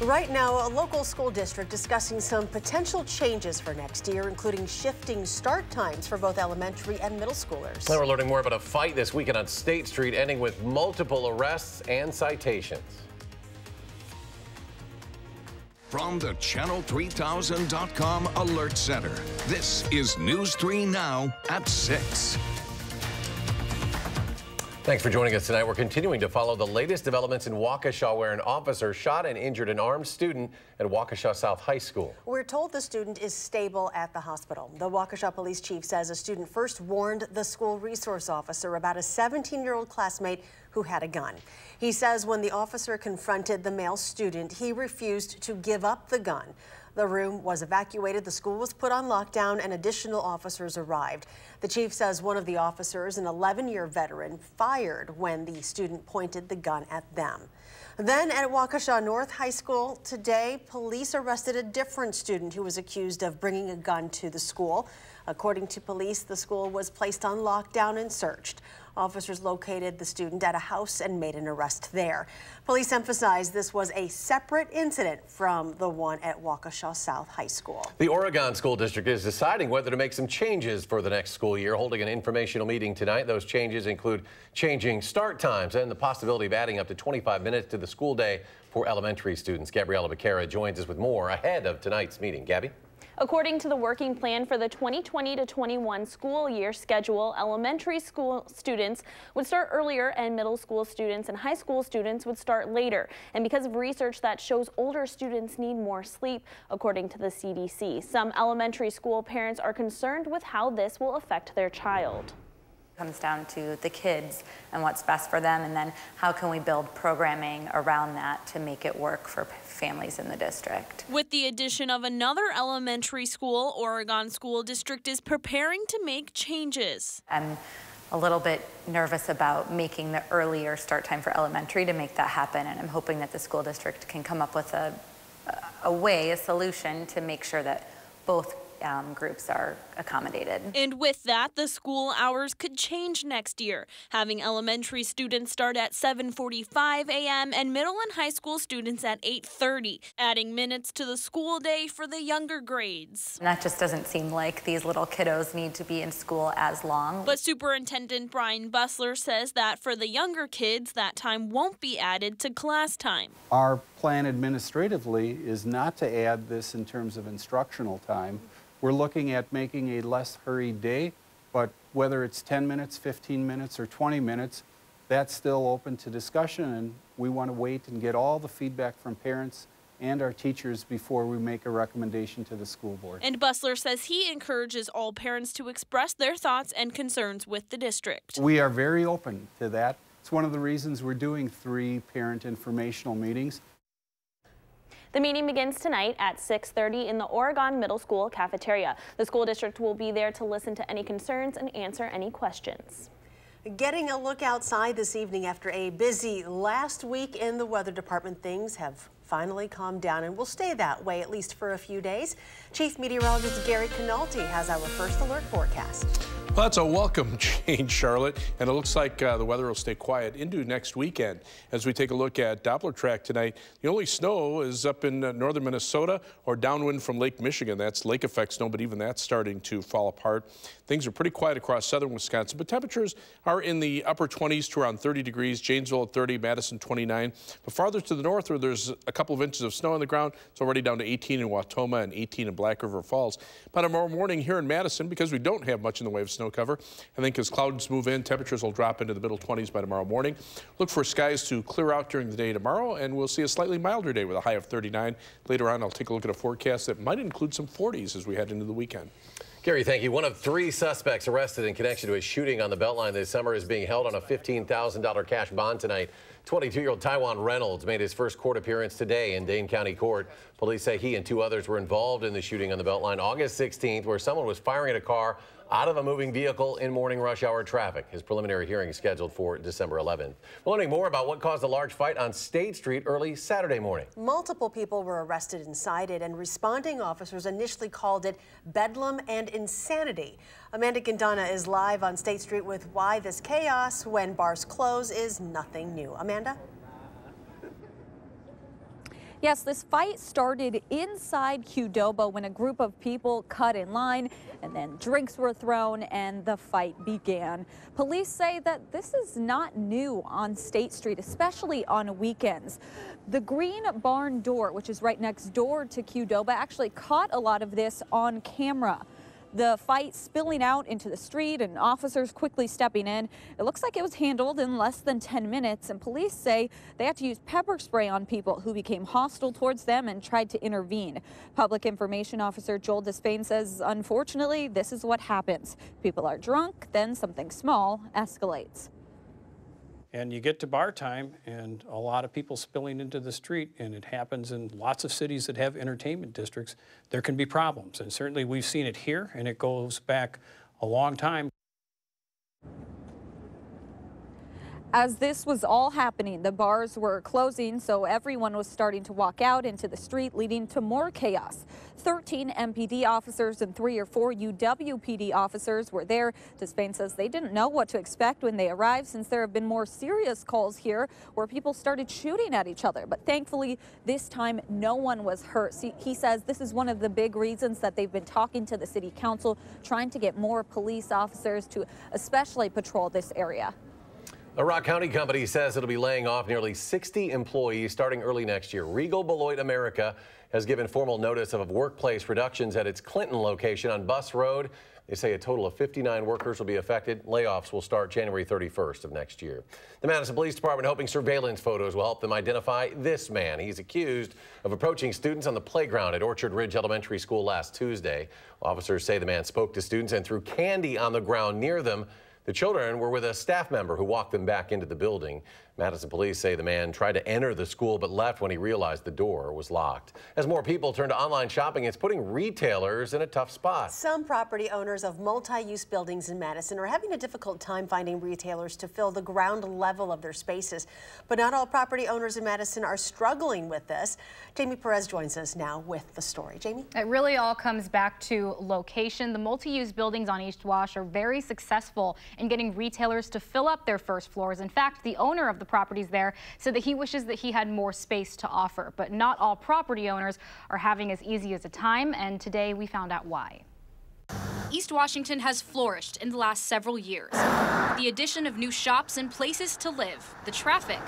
Right now, a local school district discussing some potential changes for next year, including shifting start times for both elementary and middle schoolers. Now we're learning more about a fight this weekend on State Street, ending with multiple arrests and citations. From the Channel3000.com Alert Center, this is News 3 Now at 6. Thanks for joining us tonight. We're continuing to follow the latest developments in Waukesha, where an officer shot and injured an armed student at Waukesha South High School. We're told the student is stable at the hospital. The Waukesha police chief says a student first warned the school resource officer about a 17-year-old classmate who had a gun. He says when the officer confronted the male student, he refused to give up the gun. The room was evacuated, the school was put on lockdown, and additional officers arrived. The chief says one of the officers, an 11-year veteran, fired when the student pointed the gun at them. Then at Waukesha North High School today, police arrested a different student who was accused of bringing a gun to the school. According to police, the school was placed on lockdown and searched. Officers located the student at a house and made an arrest there. Police emphasized this was a separate incident from the one at Waukesha South High School. The Oregon School District is deciding whether to make some changes for the next school year, holding an informational meeting tonight. Those changes include changing start times and the possibility of adding up to 25 minutes to the school day for elementary students. Gabriella Becerra joins us with more ahead of tonight's meeting. Gabby? According to the working plan for the 2020 to 21 school year schedule, elementary school students would start earlier and middle school students and high school students would start later. And because of research that shows older students need more sleep, according to the CDC, some elementary school parents are concerned with how this will affect their child. Comes down to the kids and what's best for them, and then how can we build programming around that to make it work for families in the district. With the addition of another elementary school, Oregon School District is preparing to make changes. I'm a little bit nervous about making the earlier start time for elementary to make that happen, and I'm hoping that the school district can come up with a solution to make sure that both groups are accommodated. And with that, the school hours could change next year, having elementary students start at 7:45 a.m. and middle and high school students at 8:30, adding minutes to the school day for the younger grades. And that just doesn't seem like these little kiddos need to be in school as long. But Superintendent Brian Bussler says that for the younger kids, that time won't be added to class time. Our plan administratively is not to add this in terms of instructional time. We're looking at making a less hurried day, but whether it's 10 minutes, 15 minutes, or 20 minutes, that's still open to discussion, and we want to wait and get all the feedback from parents and our teachers before we make a recommendation to the school board. And Bussler says he encourages all parents to express their thoughts and concerns with the district. We are very open to that. It's one of the reasons we're doing 3 parent informational meetings. The meeting begins tonight at 6:30 in the Oregon Middle School cafeteria. The school district will be there to listen to any concerns and answer any questions. Getting a look outside this evening after a busy last week in the weather department, things have finally calmed down and will stay that way at least for a few days. Chief Meteorologist Gary Canalti has our first alert forecast. Well, that's a welcome change, Charlotte, and it looks like the weather will stay quiet into next weekend. As we take a look at Doppler track tonight, the only snow is up in northern Minnesota or downwind from Lake Michigan. That's lake effect snow, but even that's starting to fall apart. Things are pretty quiet across southern Wisconsin, but temperatures are in the upper 20s to around 30 degrees. Janesville at 30, Madison 29. But farther to the north, where there's a couple of inches of snow on the ground, it's already down to 18 in Wautoma and 18 in Black River Falls. By tomorrow morning here in Madison, because we don't have much in the way of snow cover, I think as clouds move in, temperatures will drop into the middle 20s by tomorrow morning. Look for skies to clear out during the day tomorrow, and we'll see a slightly milder day with a high of 39. Later on, I'll take a look at a forecast that might include some 40s as we head into the weekend. Gary, thank you. One of 3 suspects arrested in connection to a shooting on the Beltline this summer is being held on a $15,000 cash bond tonight. 22-year-old Taiwan Reynolds made his first court appearance today in Dane County Court. Police say he and 2 others were involved in the shooting on the Beltline August 16th, where someone was firing at a car out of a moving vehicle in morning rush hour traffic. His preliminary hearing is scheduled for December 11th. We're learning more about what caused a large fight on State Street early Saturday morning. Multiple people were arrested and cited, and responding officers initially called it bedlam and insanity. Amanda Quintana is live on State Street with why this chaos when bars close is nothing new. Amanda? Yes, this fight started inside Qdoba when a group of people cut in line and then drinks were thrown and the fight began. Police say that this is not new on State Street, especially on weekends. The Green Barn door, which is right next door to Qdoba, actually caught a lot of this on camera. The fight spilling out into the street and officers quickly stepping in. It looks like it was handled in less than 10 minutes, and police say they had to use pepper spray on people who became hostile towards them and tried to intervene. Public Information Officer Joel Despain says, unfortunately, this is what happens. People are drunk, then something small escalates. And you get to bar time and a lot of people spilling into the street, and it happens in lots of cities that have entertainment districts. There can be problems, and certainly we've seen it here, and it goes back a long time. As this was all happening, the bars were closing, so everyone was starting to walk out into the street, leading to more chaos. 13 MPD officers and 3 or 4 UWPD officers were there. Despain says they didn't know what to expect when they arrived, since there have been more serious calls here where people started shooting at each other. But thankfully, this time, no one was hurt. He says this is one of the big reasons that they've been talking to the city council, trying to get more police officers to especially patrol this area. The Rock County Company says it'll be laying off nearly 60 employees starting early next year. Regal Beloit America has given formal notice of workplace reductions at its Clinton location on Bus Road. They say a total of 59 workers will be affected. Layoffs will start January 31st of next year. The Madison Police Department hoping surveillance photos will help them identify this man. He's accused of approaching students on the playground at Orchard Ridge Elementary School last Tuesday. Officers say the man spoke to students and threw candy on the ground near them. The children were with a staff member who walked them back into the building. Madison police say the man tried to enter the school but left when he realized the door was locked. As more people turn to online shopping, it's putting retailers in a tough spot. Some property owners of multi-use buildings in Madison are having a difficult time finding retailers to fill the ground level of their spaces. But not all property owners in Madison are struggling with this. Jamie Perez joins us now with the story. Jamie? It really all comes back to location. The multi-use buildings on East Wash are very successful in getting retailers to fill up their first floors. In fact, the owner of the properties there said that he wishes that he had more space to offer. But not all property owners are having as easy as a time, and today we found out why. East Washington has flourished in the last several years. The addition of new shops and places to live, the traffic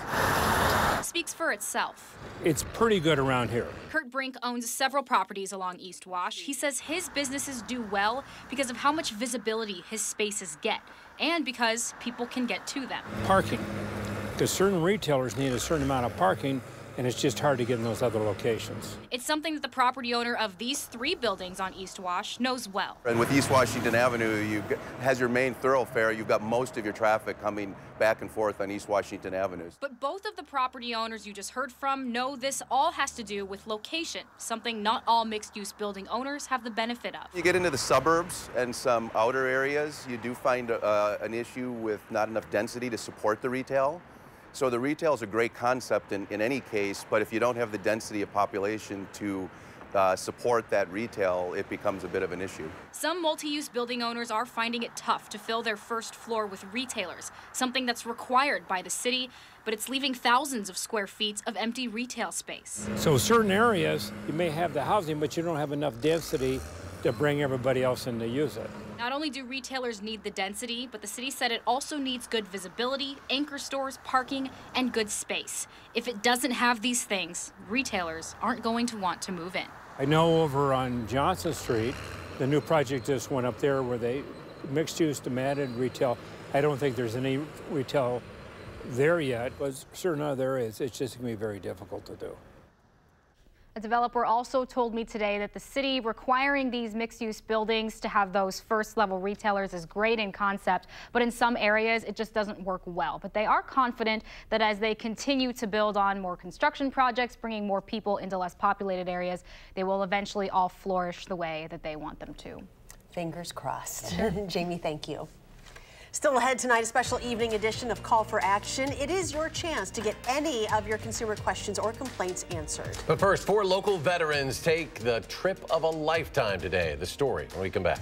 speaks for itself. It's pretty good around here. Kurt Brink owns several properties along East Wash. He says his businesses do well because of how much visibility his spaces get and because people can get to them. Parking. Because certain retailers need a certain amount of parking, and it's just hard to get in those other locations. It's something that the property owner of these 3 buildings on East Wash knows well. And with East Washington Avenue, has your main thoroughfare. You've got most of your traffic coming back and forth on East Washington Avenues. But both of the property owners you just heard from know this all has to do with location, something not all mixed-use building owners have the benefit of. You get into the suburbs and some outer areas, you do find an issue with not enough density to support the retail. So the retail is a great concept in any case, but if you don't have the density of population to support that retail, it becomes a bit of an issue. Some multi-use building owners are finding it tough to fill their first floor with retailers, something that's required by the city, but it's leaving thousands of square feet of empty retail space. So certain areas, you may have the housing, but you don't have enough density to bring everybody else in to use it. Not only do retailers need the density, but the city said it also needs good visibility, anchor stores, parking, and good space. If it doesn't have these things, retailers aren't going to want to move in. I know over on Johnson Street, the new project just went up there where they mixed use to added retail. I don't think there's any retail there yet, but certain other areas, it's just going to be very difficult to do. A developer also told me today that the city requiring these mixed-use buildings to have those first-level retailers is great in concept, but in some areas it just doesn't work well. But they are confident that as they continue to build on more construction projects, bringing more people into less populated areas, they will eventually all flourish the way that they want them to. Fingers crossed. Jamie, thank you. Still ahead tonight, a special evening edition of Call for Action. It is your chance to get any of your consumer questions or complaints answered. But first, 4 local veterans take the trip of a lifetime today. The story when we come back.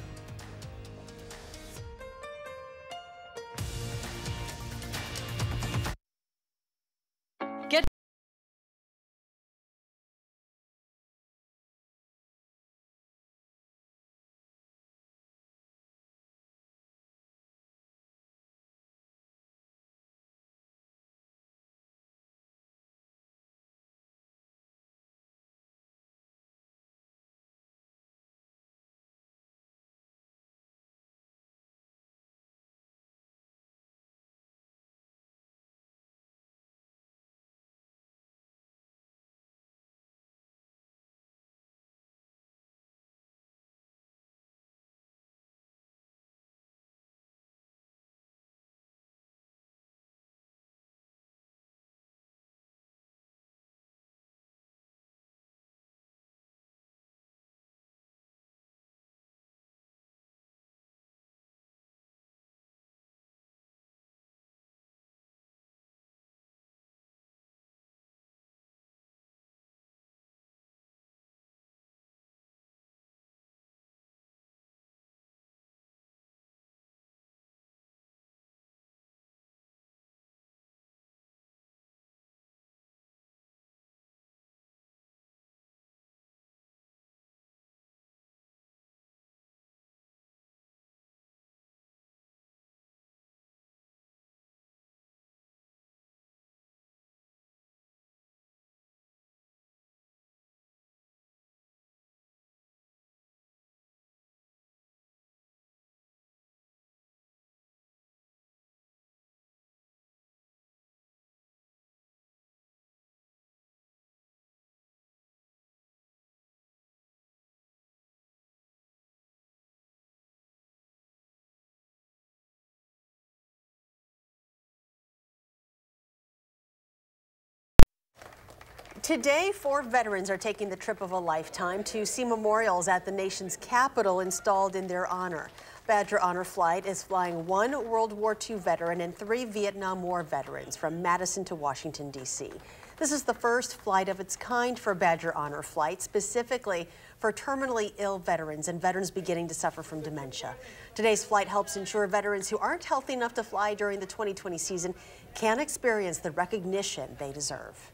Today, 4 veterans are taking the trip of a lifetime to see memorials at the nation's capital installed in their honor. Badger Honor Flight is flying 1 World War II veteran and 3 Vietnam War veterans from Madison to Washington, D.C. This is the first flight of its kind for Badger Honor Flight, specifically for terminally ill veterans and veterans beginning to suffer from dementia. Today's flight helps ensure veterans who aren't healthy enough to fly during the 2020 season can experience the recognition they deserve.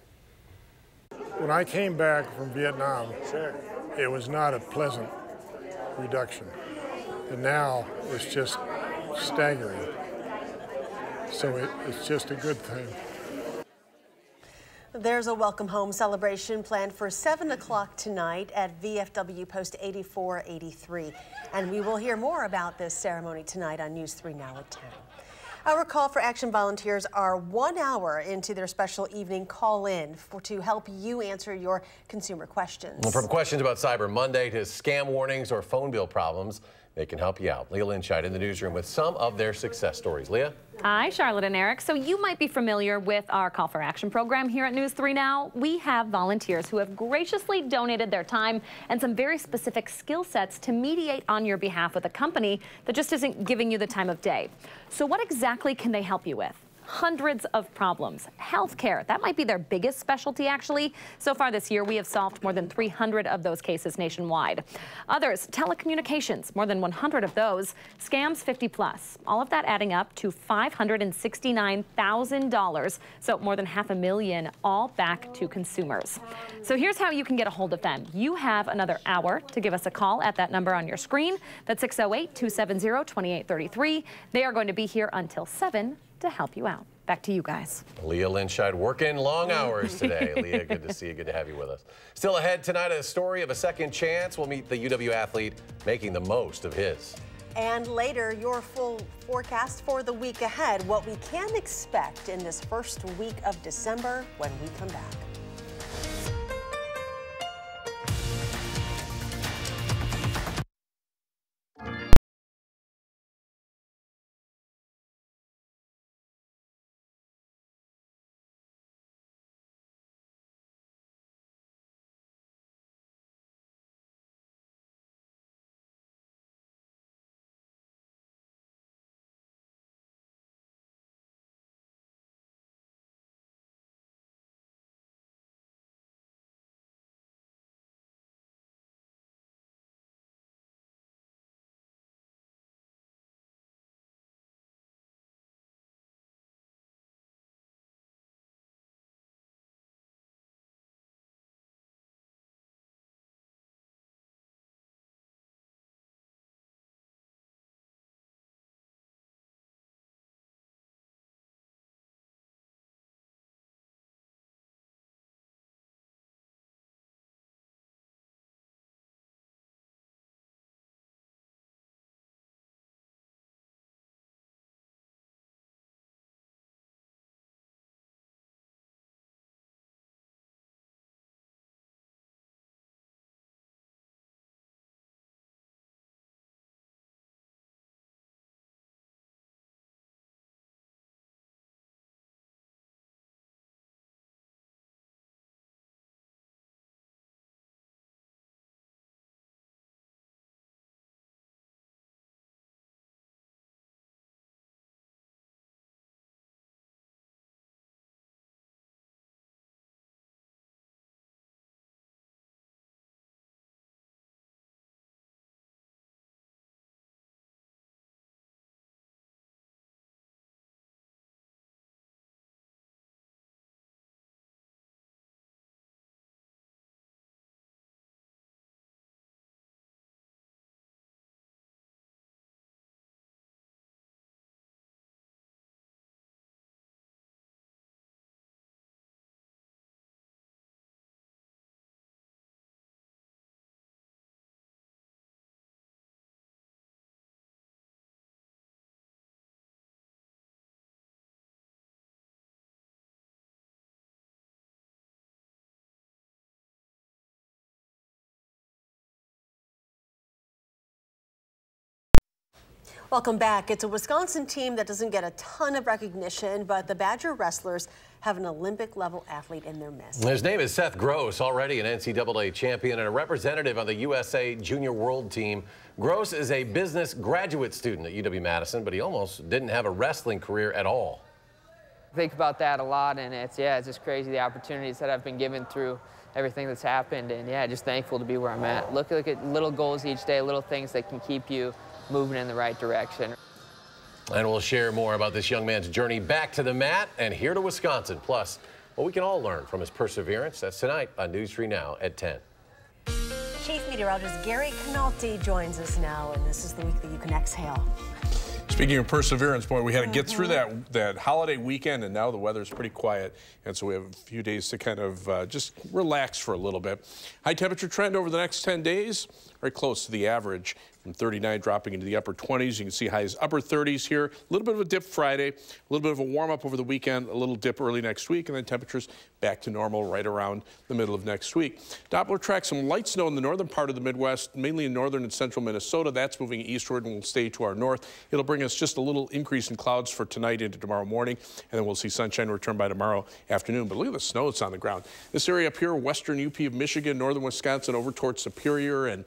When I came back from Vietnam, it was not a pleasant reduction. And now it's just staggering. So it's just a good thing. There's a welcome home celebration planned for 7 o'clock tonight at VFW Post 8483. And we will hear more about this ceremony tonight on News 3 Now at 10. Our Call for Action volunteers are 1 hour into their special evening call-in to help you answer your consumer questions. Well, from questions about Cyber Monday to scam warnings or phone bill problems, they can help you out. Leah Linscheid in the newsroom with some of their success stories. Leah? Hi, Charlotte and Eric. So you might be familiar with our Call for Action program here at News 3 Now. We have volunteers who have graciously donated their time and some very specific skill sets to mediate on your behalf with a company that just isn't giving you the time of day. So what exactly can they help you with? Hundreds of problems. Healthcare, that might be their biggest specialty, actually. So far this year, we have solved more than 300 of those cases nationwide. Others, telecommunications, more than 100 of those. Scams, 50 plus. All of that adding up to $569,000. So more than $500,000, all back to consumers. So here's how you can get a hold of them. You have another hour to give us a call at that number on your screen. That's 608-270-2833. They are going to be here until 7 to help you out. Back to you guys. Leah Linscheid working long hours today. Leah, good to see you. Good to have you with us. Still ahead tonight, a story of a second chance. We'll meet the UW athlete making the most of his. And later, your full forecast for the week ahead, what we can expect in this first week of December when we come back. Welcome back. It's a Wisconsin team that doesn't get a ton of recognition, but the Badger wrestlers have an Olympic-level athlete in their midst. His name is Seth Gross, already an NCAA champion and a representative on the USA Junior World Team. Gross is a business graduate student at UW-Madison, but he almost didn't have a wrestling career at all. I think about that a lot, and it's just crazy the opportunities that I've been given through everything that's happened, and just thankful to be where I'm at. Look at little goals each day, little things that can keep you moving in the right direction. And we'll share more about this young man's journey back to the mat and here to Wisconsin. Plus, what we can all learn from his perseverance. That's tonight on News 3 Now at 10. Chief Meteorologist Gary Canalti joins us now, and this is the week that you can exhale. Speaking of perseverance, boy, we had to get through that holiday weekend, and now the weather's pretty quiet, and so we have a few days to kind of just relax for a little bit. High temperature trend over the next 10 days, very close to the average, from 39 dropping into the upper 20s. You can see highs upper 30s here. A little bit of a dip Friday, a little bit of a warm up over the weekend, a little dip early next week, and then temperatures back to normal right around the middle of next week. Doppler tracks some light snow in the northern part of the Midwest, mainly in northern and central Minnesota. That's moving eastward and will stay to our north. It'll bring us just a little increase in clouds for tonight into tomorrow morning, and then we'll see sunshine return by tomorrow afternoon. But look at the snow that's on the ground. This area up here, western UP of Michigan, northern Wisconsin, over towards Superior and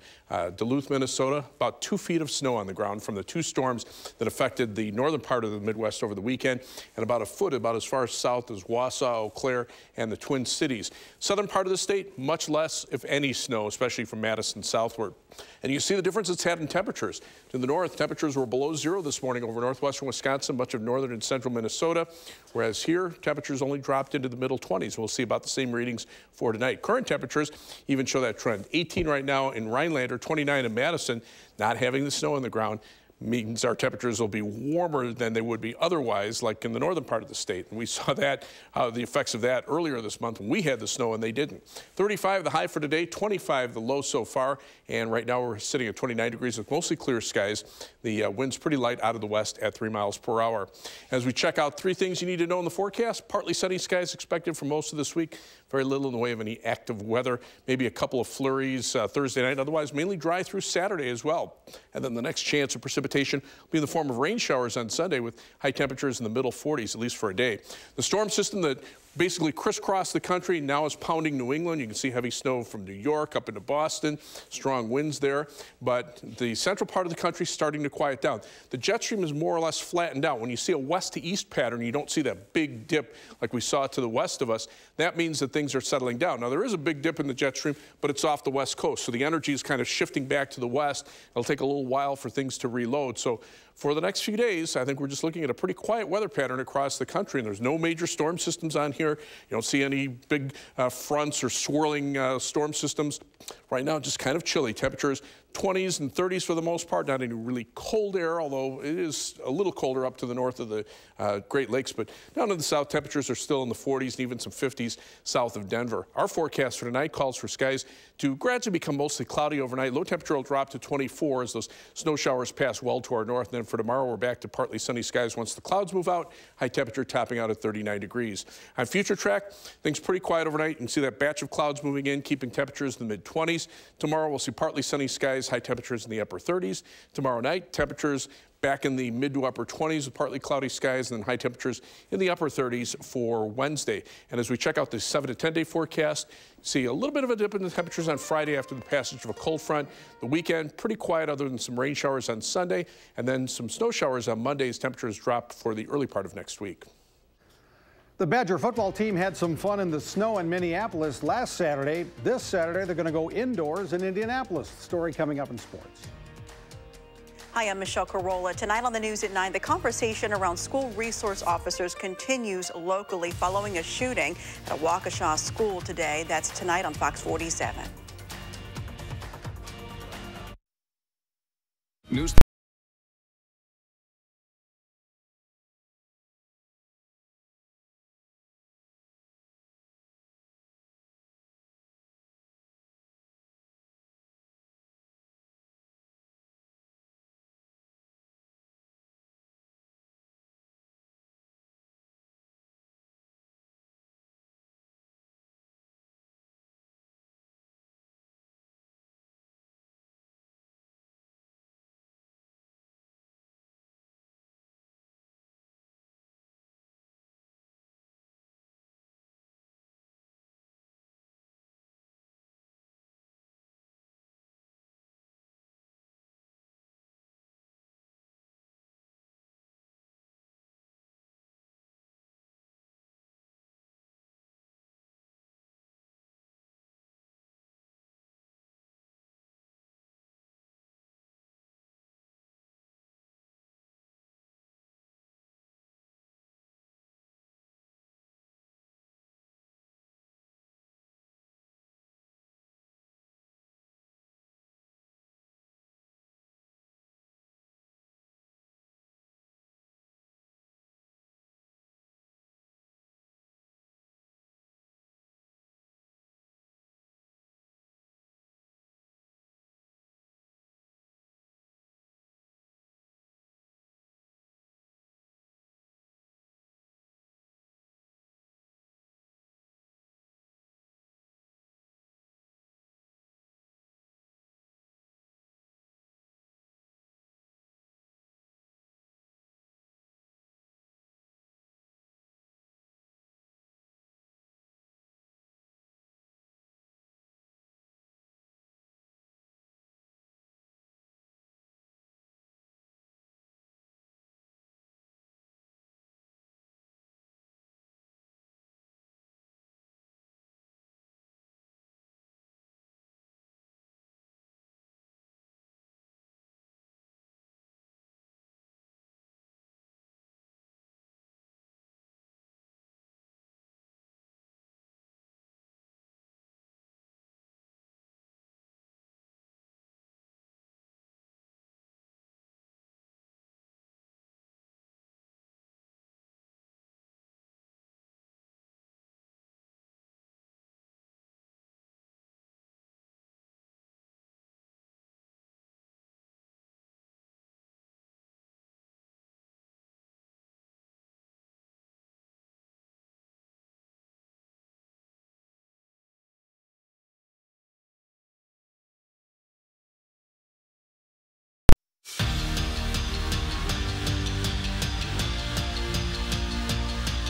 Duluth, Minnesota, about 2 feet of snow on the ground from the 2 storms that affected the northern part of the Midwest over the weekend, and about a foot about as far south as Wausau, Eau Claire, and the Twin Cities. Southern part of the state, much less, if any, snow, especially from Madison southward. And you see the difference it's had in temperatures. To the north, temperatures were below 0 this morning over northwestern Wisconsin, much of northern and central Minnesota, whereas here, temperatures only dropped into the middle 20s. We'll see about the same readings for tonight. Current temperatures even show that trend. 18 right now in Rhinelander, 29 in Madison. Not having the snow on the ground means our temperatures will be warmer than they would be otherwise, like in the northern part of the state. And we saw that, the effects of that earlier this month when we had the snow and they didn't. 35 the high for today, 25 the low so far, and right now we're sitting at 29 degrees with mostly clear skies. The wind's pretty light out of the west at 3 miles per hour. As we check out 3 things you need to know in the forecast, partly sunny skies expected for most of this week. Very little in the way of any active weather, maybe a couple of flurries Thursday night, otherwise mainly dry through Saturday as well. And then the next chance of precipitation will be in the form of rain showers on Sunday with high temperatures in the middle 40s, at least for a day. The storm system that basically crisscrossed the country now is pounding New England. You can see heavy snow from New York up into Boston, strong winds there, but the central part of the country is starting to quiet down. The jet stream is more or less flattened out. When you see a west to east pattern, you don't see that big dip like we saw to the west of us. That means that things are settling down. Now, there is a big dip in the jet stream, but it's off the west coast, so the energy is kind of shifting back to the west. It'll take a little while for things to reload. So for the next few days, I think we're just looking at a pretty quiet weather pattern across the country, and there's no major storm systems on here. You don't see any big fronts or swirling storm systems. Right now, just kind of chilly. Temperatures 20s and 30s for the most part. Not any really cold air, although it is a little colder up to the north of the Great Lakes. But down in the south, temperatures are still in the 40s and even some 50s south of Denver. Our forecast for tonight calls for skies to gradually become mostly cloudy overnight. Low temperature will drop to 24 as those snow showers pass well to our north. And then for tomorrow, we're back to partly sunny skies once the clouds move out. High temperature topping out at 39 degrees. On future track, things pretty quiet overnight. You can see that batch of clouds moving in, keeping temperatures in the mid-20s. Tomorrow, we'll see partly sunny skies, high temperatures in the upper 30s. Tomorrow night, temperatures back in the mid to upper 20s with partly cloudy skies, and then high temperatures in the upper 30s for Wednesday. And as we check out the 7 to 10 day forecast, see a little bit of a dip in the temperatures on Friday after the passage of a cold front. The weekend, pretty quiet other than some rain showers on Sunday, and then some snow showers on Monday as temperatures drop for the early part of next week. The Badger football team had some fun in the snow in Minneapolis last Saturday. This Saturday, they're going to go indoors in Indianapolis. Story coming up in sports. Hi, I'm Michelle Carolla. Tonight on the News at 9, the conversation around school resource officers continues locally following a shooting at a Waukesha school today. That's tonight on Fox 47. News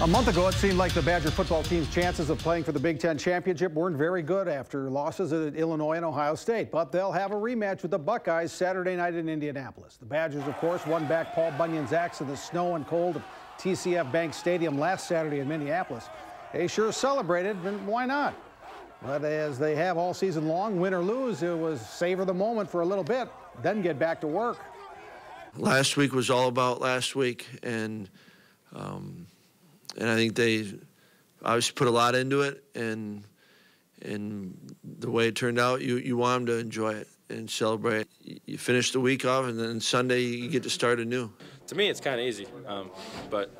A month ago, it seemed like the Badger football team's chances of playing for the Big Ten championship weren't very good after losses at Illinois and Ohio State. But they'll have a rematch with the Buckeyes Saturday night in Indianapolis. The Badgers, of course, won back Paul Bunyan's axe in the snow and cold of TCF Bank Stadium last Saturday in Minneapolis. They sure celebrated, and why not? But as they have all season long, win or lose, it was savor the moment for a little bit, then get back to work. Last week was all about last week, and I think they obviously put a lot into it, and the way it turned out, you want them to enjoy it and celebrate. You finish the week off, and then Sunday you get to start anew. To me, it's kind of easy, but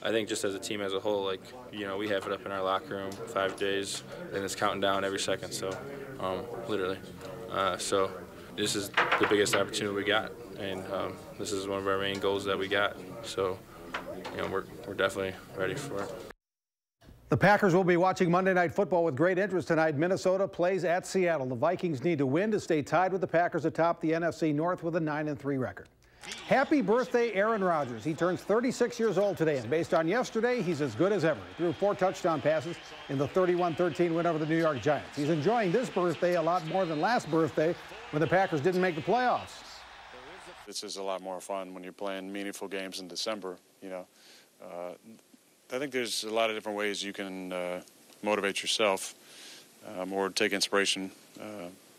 I think just as a team as a whole, we have it up in our locker room 5 days, and it's counting down every second. So, literally, so this is the biggest opportunity we got, and this is one of our main goals that we got. So. We're definitely ready for it. The Packers will be watching Monday Night Football with great interest tonight. Minnesota plays at Seattle. The Vikings need to win to stay tied with the Packers atop the NFC North with a 9-3 record. Happy birthday, Aaron Rodgers. He turns 36 years old today, and based on yesterday, he's as good as ever. He threw 4 touchdown passes in the 31-13 win over the New York Giants. He's enjoying this birthday a lot more than last birthday when the Packers didn't make the playoffs. This is a lot more fun when you're playing meaningful games in December. I think there's a lot of different ways you can motivate yourself or take inspiration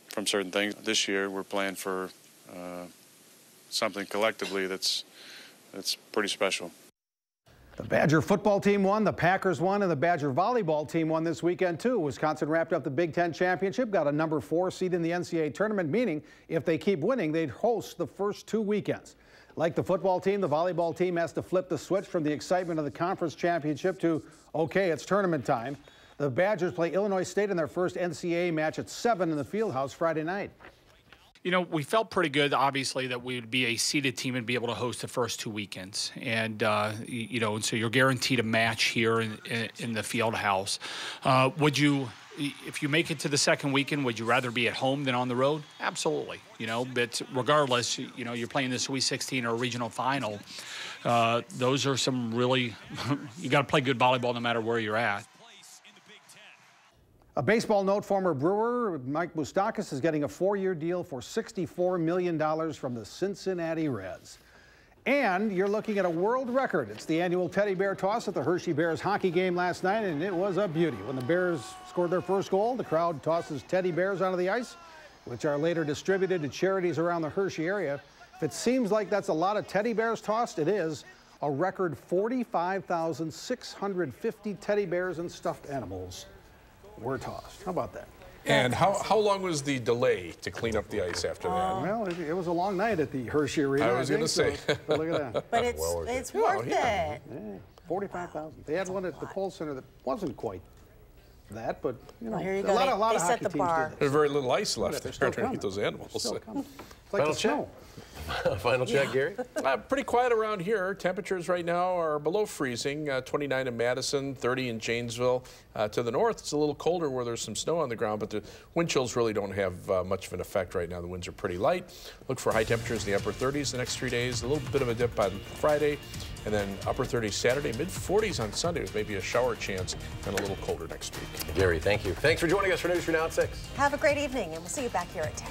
from certain things. This year we're playing for something collectively that's pretty special. The Badger football team won, the Packers won, and the Badger volleyball team won this weekend too. Wisconsin wrapped up the Big Ten championship, got a number 4 seed in the NCAA tournament, meaning if they keep winning, they'd host the first 2 weekends. Like the football team, the volleyball team has to flip the switch from the excitement of the conference championship to, okay, it's tournament time. The Badgers play Illinois State in their first NCAA match at 7 in the Fieldhouse Friday night. We felt pretty good, obviously, that we would be a seeded team and be able to host the first 2 weekends. And, and so you're guaranteed a match here in the Fieldhouse. If you make it to the second weekend, would you rather be at home than on the road? Absolutely. But regardless, you're playing the Sweet 16 or regional final. Those are some really, you got to play good volleyball no matter where you're at. A baseball note, former Brewer Mike Moustakas is getting a 4-year deal for $64 million from the Cincinnati Reds. And you're looking at a world record. It's the annual teddy bear toss at the Hershey Bears hockey game last night, and it was a beauty. When the Bears scored their first goal, the crowd tosses teddy bears onto the ice, which are later distributed to charities around the Hershey area. If it seems like that's a lot of teddy bears tossed, it is. A record 45,650 teddy bears and stuffed animals were tossed. How about that? And how long was the delay to clean up the ice after that? Well, it was a long night at the Hershey Arena. I was going to say. So look at that. But it's worth it. Yeah, 45,000. They had one at the Kohl Center that wasn't quite that, but here you go. A lot of set hockey the bar. teams did There's very little ice left there coming. underneath those animals. It's like the snow. Final check, Gary? Pretty quiet around here. Temperatures right now are below freezing, 29 in Madison, 30 in Janesville. To the north, it's a little colder where there's some snow on the ground, but the wind chills really don't have much of an effect right now. The winds are pretty light. Look for high temperatures in the upper 30s the next 3 days, a little bit of a dip on Friday, and then upper 30s Saturday, mid-40s on Sunday with maybe a shower chance, and a little colder next week. Gary, thank you. Thanks for joining us for News 3 Now at 6. Have a great evening, and we'll see you back here at 10.